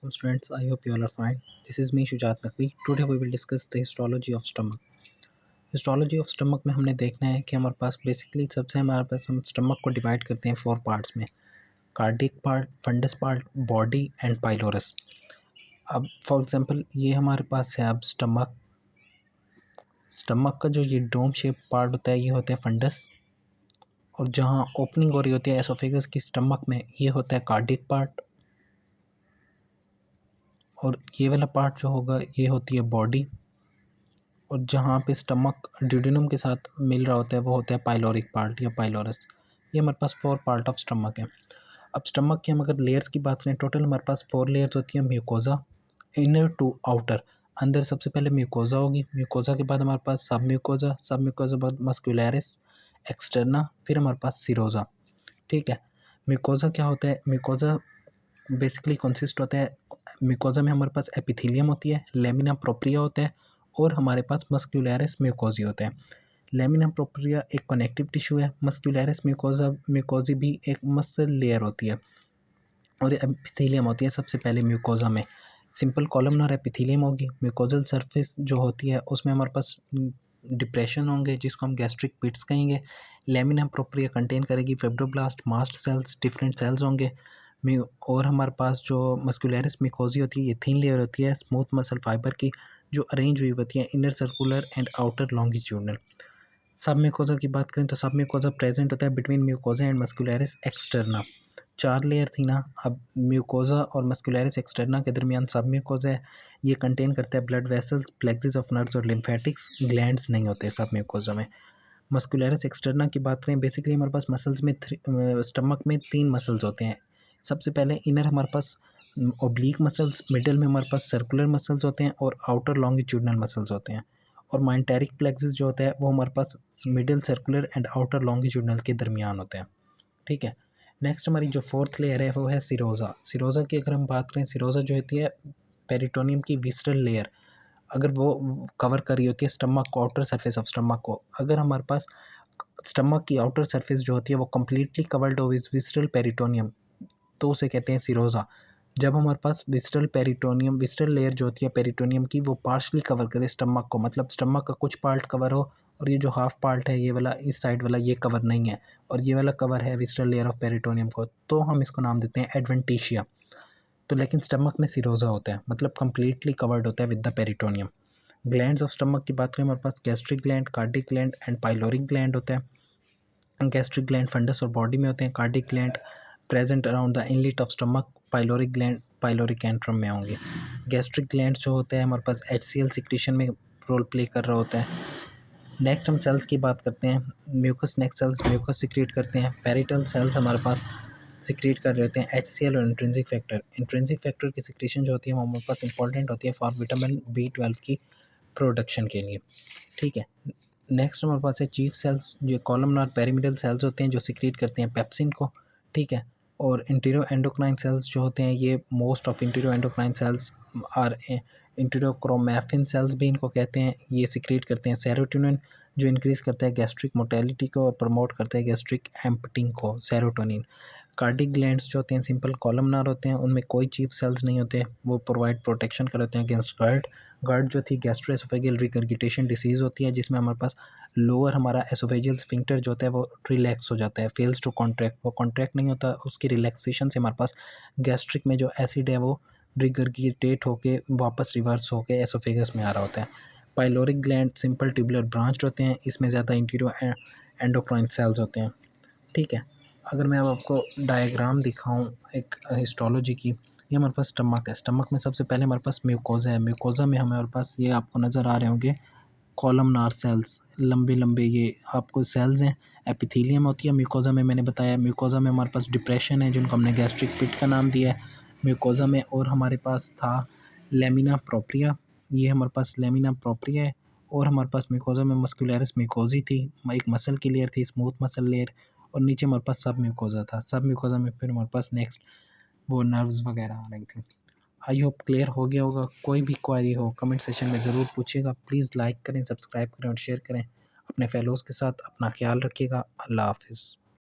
Welcome students, I hope you all are fine. This is me Shujat Naqvi. Today we will discuss the histology of stomach. Histology of stomach में हमने देखना है कि हमारे पास basically सबसे हमारे पास हम स्टमक को डिवाइड करते हैं 4 पार्ट्स में, cardiac part, fundus part, body and pylorus. अब फॉर एग्जांपल ये हमारे पास है अब स्टमक का जो ये डोम शेप पार्ट होता है ये होता है फंडस, और जहाँ ओपनिंग हो रही होती है एसोफेगस की स्टमक में ये होता है कार्डिक पार्ट, और ये वाला पार्ट जो होगा ये होती है बॉडी, और जहाँ पे स्टमक ड्यूडेनम के साथ मिल रहा होता है वो होता है पाइलोरिक पार्ट या पाइलोरस। ये हमारे पास 4 पार्ट ऑफ स्टमक है। अब स्टमक की हम अगर लेयर्स की बात करें, टोटल हमारे पास 4 लेयर्स होती है। Mucosa, inner to outer. अंदर सबसे पहले म्यूकोजा होगी, म्यूकोजा के बाद हमारे पास सब म्यूकोजा, सब म्यूकोजा बाद मस्कुलरिस एक्सटर्ना, फिर हमारे पास सिरोजा। ठीक है, म्यूकोजा क्या होता है? म्यूकोजा बेसिकली कंसिस्ट होता है, म्यूकोजा में हमारे पास एपिथेलियम होती है, लेमिना प्रोप्रिया होता है, और हमारे पास मस्कुलरिस म्यूकोजी होता है। लेमिना प्रोप्रिया एक कनेक्टिव टिश्यू है, मस्कुलरिस म्यूकोजी भी एक मसल लेयर होती है, और एपिथेलियम होती है सबसे पहले म्यूकोजा में। सिंपल कॉलमनर एपिथेलियम होगी। म्यूकोजल सरफेस जो होती है उसमें हमारे पास डिप्रेशन होंगे जिसको हम गैस्ट्रिक पिट्स कहेंगे। लेमिना प्रोप्रिया कंटेन करेगी फेब्रोब्लास्ट, मास्ट सेल्स, डिफरेंट सेल्स होंगे। और हमारे पास जो मस्कुलरिस म्यूकोजी होती है ये थिन लेयर होती है स्मूथ मसल फाइबर की, जो अरेंज हुई होती है inner circular and outer longitudinal. सब म्यूकोजा की बात करें तो सब म्यूकोजा प्रेजेंट होता है between mucosa and muscularis externa. 4 layer थी ना, अब म्यूकोजा और मस्कुलरिस एक्सटर्ना के दरमियान सब म्यूकोजा है। ये कंटेन करता है blood vessels, plexus of nerves और लिम्फेटिक्स। ग्लैंड्स नहीं होते सब म्यूकोजा में। मस्कुलरिस एक्सटर्ना की बात करें, बेसिकली हमारे पास मसल्स में स्टमक में 3 मसल्स होते हैं। सबसे पहले इनर हमारे पास ओब्लिक मसल्स, मिडल में हमारे पास सर्कुलर मसल्स होते हैं, और आउटर लॉन्गिट्यूडनल मसल्स होते हैं। और माइंटेरिक प्लेक्सिस जो होता है वो हमारे पास middle circular and outer longitudinal के दरमियान होते हैं। ठीक है, नेक्स्ट हमारी जो 4th लेयर है वो है सिरोजा। सिरोजा की अगर हम बात करें, सिरोजा जो होती है पेरिटोनियम की विसरल लेयर, अगर वो कवर कर रही होती है स्टमक को, आउटर सरफेस ऑफ स्टमक को। अगर हमारे पास स्टमक की आउटर सरफेस जो होती है वो कम्प्लीटली कवर्ड हो विद विसरल पेरिटोनियम तो उसे कहते हैं सिरोजा। जब हमारे पास विस्टरल लेयर जो होती है पेरिटोनियम की वो पार्शली कवर करे स्टमक को, मतलब स्टमक का कुछ पार्ट कवर हो और ये जो हाफ पार्ट है ये वाला, इस साइड वाला ये कवर नहीं है, और ये वाला कवर है विस्टरल लेयर ऑफ पेरिटोनियम को, तो हम इसको नाम देते हैं एडवेंटिशिया। तो लेकिन स्टमक में सिरोजा होता है, मतलब कम्प्लीटली कवर्ड होता है with the peritoneum. Glands of stomach की बात करें, हमारे पास gastric gland, cardiac gland and pyloric gland होता है। गैस्ट्रिक ग्लैंड फंडस और बॉडी में होते हैं, cardiac gland present around the inlet of stomach, pyloric gland pyloric antrum में होंगे। गैस्ट्रिक ग्लैंड जो होता है हमारे पास HCl सिक्रीशन में रोल प्ले कर रहा होता है। नेक्स्ट हम सेल्स की बात करते हैं। म्यूकस नेक सेल्स म्यूकस सिक्रीट करते हैं। पेरिटल सेल्स हमारे पास सिक्रीट कर रहे होते हैं HCl और इंट्रिंसिक फैक्टर। इंट्रिंसिक फैक्टर की सिक्रीशन जो होती है वो हमारे पास इंपॉर्टेंट होती है फॉर विटामिन B12 की प्रोडक्शन के लिए। ठीक है, नेक्स्ट हमारे पास है चीफ सेल्स, जो कॉलमनर और पेरिमिडल सेल्स होते हैं जो सिक्रीट करते हैं पेप्सिन को। ठीक है, और इंटीरियो एंडोक्राइन सेल्स जो होते हैं ये मोस्ट ऑफ इंटीरियो एंडोक्राइन सेल्स और इंटीरियो क्रोमैफिन सेल्स भी इनको कहते हैं, ये सिक्रीट करते हैं सेरोटोनिन जो इंक्रीज़ करता है गैस्ट्रिक मोटेलिटी को और प्रमोट करता है गैस्ट्रिक एम्पटिंग को, सेरोटोनिन। कार्डिक ग्लैंड्स जो होते हैं सिंपल कॉलमनार होते हैं, उनमें कोई चीफ सेल्स नहीं होते, वो प्रोवाइड प्रोटेक्शन करते हैं अगेंस्ट गर्ड। गर्ड जो थी गैस्ट्रोएसोफेजियल रिगर्गिटेशन डिसीज़ होती है, जिसमें हमारे पास लोअर हमारा एसोफेजियल स्फिंक्टर जो होता है वो रिलैक्स हो जाता है, फेल्स टू कॉन्ट्रैक्ट, वो कॉन्ट्रैक्ट नहीं होता, उसकी रिलैक्सेशन से हमारे पास गैस्ट्रिक में जो एसिड है वो रिगर्गिटेट होके वापस रिवर्स होके एसोफेगस में आ रहा होता है। Pyloric gland simple tubular branch होते हैं, इसमें ज़्यादा इंटीरियो एंडोक्राइन सेल्स होते हैं। ठीक है, अगर मैं अब आपको डायग्राम दिखाऊं एक हिस्टोलॉजी की, ये हमारे पास स्टमक है। स्टमक में सबसे पहले हमारे पास म्यूकोजा है। म्यूकोजा में हमारे पास ये आपको नज़र आ रहे होंगे कॉलमनार सेल्स, लंबे लंबे ये आपको सेल्स हैं। एपिथेलियम होती है म्यूकोजा में, मैंने बताया। म्यूकोजा में हमारे पास डिप्रेशन है जिनको हमने गैस्ट्रिक पिट का नाम दिया है म्यूकोजा में। और हमारे पास था लेमिना प्रोप्रिया, ये हमारे पास लेमिना प्रोप्रिया है। और हमारे पास म्यूकोजा में मस्कुलरिस म्यूकोजी थी, एक मसल की लेयर थी, स्मूथ मसल लेयर। और नीचे हमारे पास सब म्यूकोजा था। सब म्यूकोजा में फिर हमारे पास नेक्स्ट वो नर्व्स वगैरह आ रही थी। आई होप क्लियर हो गया होगा। कोई भी क्वेरी हो कमेंट सेशन में ज़रूर पूछिएगा। प्लीज़ लाइक करें, सब्सक्राइब करें और शेयर करें अपने फेलोज़ के साथ। अपना ख्याल रखिएगा। अल्लाह हाफ़िज़।